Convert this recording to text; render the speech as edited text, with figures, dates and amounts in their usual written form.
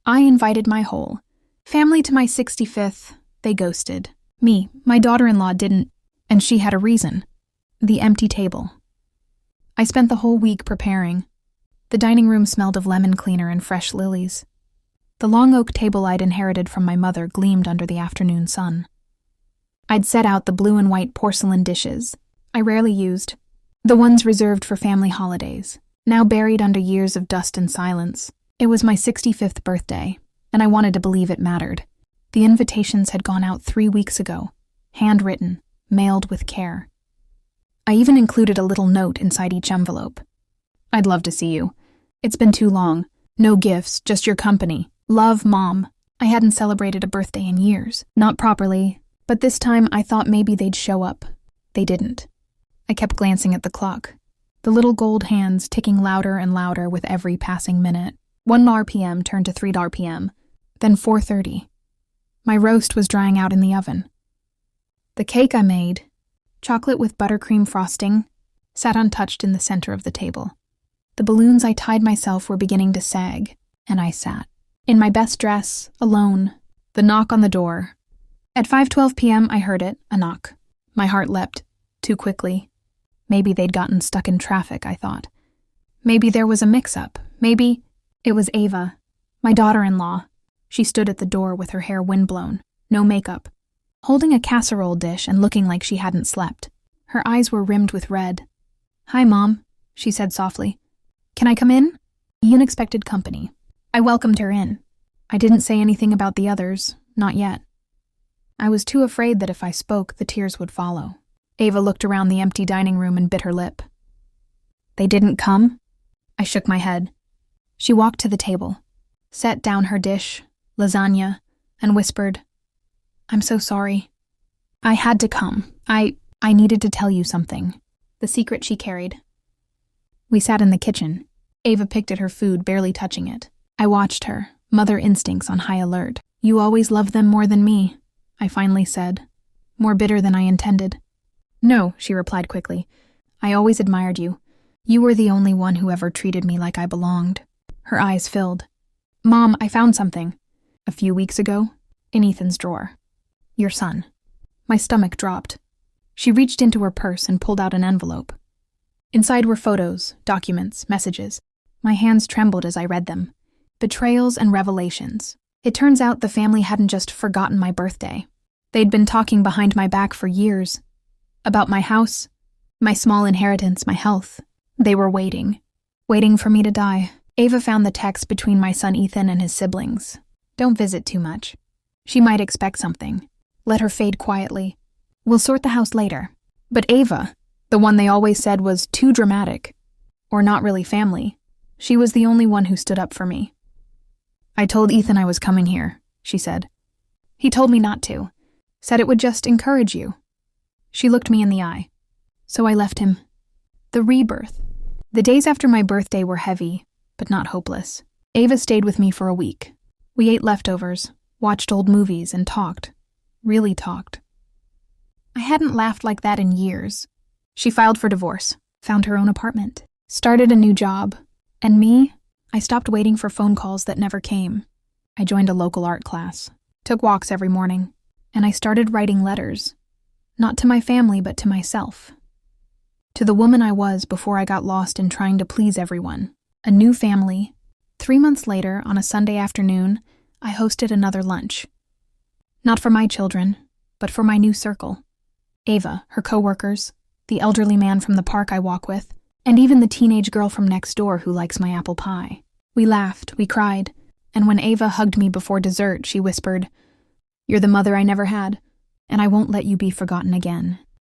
I invited my whole family to my 65th. They ghosted. Me, my daughter-in-law didn't, and she had a reason. The empty table. I spent the whole week preparing. The dining room smelled of lemon cleaner and fresh lilies. The long oak table I'd inherited from my mother gleamed under the afternoon sun. I'd set out the blue and white porcelain dishes I rarely used, the ones reserved for family holidays, now buried under years of dust and silence. It was my 65th birthday, and I wanted to believe it mattered. The invitations had gone out 3 weeks ago, handwritten, mailed with care. I even included a little note inside each envelope. I'd love to see you. It's been too long. No gifts, just your company. Love, Mom. I hadn't celebrated a birthday in years. Not properly, but this time I thought maybe they'd show up. They didn't. I kept glancing at the clock, the little gold hands ticking louder and louder with every passing minute. $1 p.m. turned to $3 p.m., then 4:30. My roast was drying out in the oven. The cake I made, chocolate with buttercream frosting, sat untouched in the center of the table. The balloons I tied myself were beginning to sag, and I sat. In my best dress, alone, the knock on the door. At 5:12 p.m. I heard it, a knock. My heart leapt, too quickly. Maybe they'd gotten stuck in traffic, I thought. Maybe there was a mix-up. Maybe it was Ava, my daughter-in-law. She stood at the door with her hair windblown, no makeup, holding a casserole dish and looking like she hadn't slept. Her eyes were rimmed with red. "Hi, Mom," she said softly. "Can I come in?" Ian expected company. I welcomed her in. I didn't say anything about the others, not yet. I was too afraid that if I spoke, the tears would follow. Ava looked around the empty dining room and bit her lip. "They didn't come?" I shook my head. She walked to the table, set down her dish, lasagna, and whispered, "I'm so sorry. I had to come. I needed to tell you something." The secret she carried. We sat in the kitchen. Ava picked at her food, barely touching it. I watched her, mother instincts on high alert. "You always loved them more than me," I finally said, more bitter than I intended. "No," she replied quickly. "I always admired you. You were the only one who ever treated me like I belonged." Her eyes filled. "Mom, I found something. A few weeks ago, in Ethan's drawer. Your son." My stomach dropped. She reached into her purse and pulled out an envelope. Inside were photos, documents, messages. My hands trembled as I read them. Betrayals and revelations. It turns out the family hadn't just forgotten my birthday. They'd been talking behind my back for years. About my house, my small inheritance, my health. They were waiting for me to die. Ava found the text between my son Ethan and his siblings. "Don't visit too much. She might expect something. Let her fade quietly. We'll sort the house later." But Ava, the one they always said was too dramatic, or not really family, she was the only one who stood up for me. "I told Ethan I was coming here," she said. "He told me not to. Said it would just encourage you." She looked me in the eye. So I left him. The rebirth. The days after my birthday were heavy, but not hopeless. Ava stayed with me for a week. We ate leftovers, watched old movies, and talked. Really talked. I hadn't laughed like that in years. She filed for divorce, found her own apartment, started a new job. And me, I stopped waiting for phone calls that never came. I joined a local art class, took walks every morning, and I started writing letters. Not to my family, but to myself. To the woman I was before I got lost in trying to please everyone. A new family. 3 months later, on a Sunday afternoon, I hosted another lunch. Not for my children, but for my new circle. Ava, her coworkers, the elderly man from the park I walk with, and even the teenage girl from next door who likes my apple pie. We laughed, we cried, and when Ava hugged me before dessert, she whispered, "You're the mother I never had, and I won't let you be forgotten again."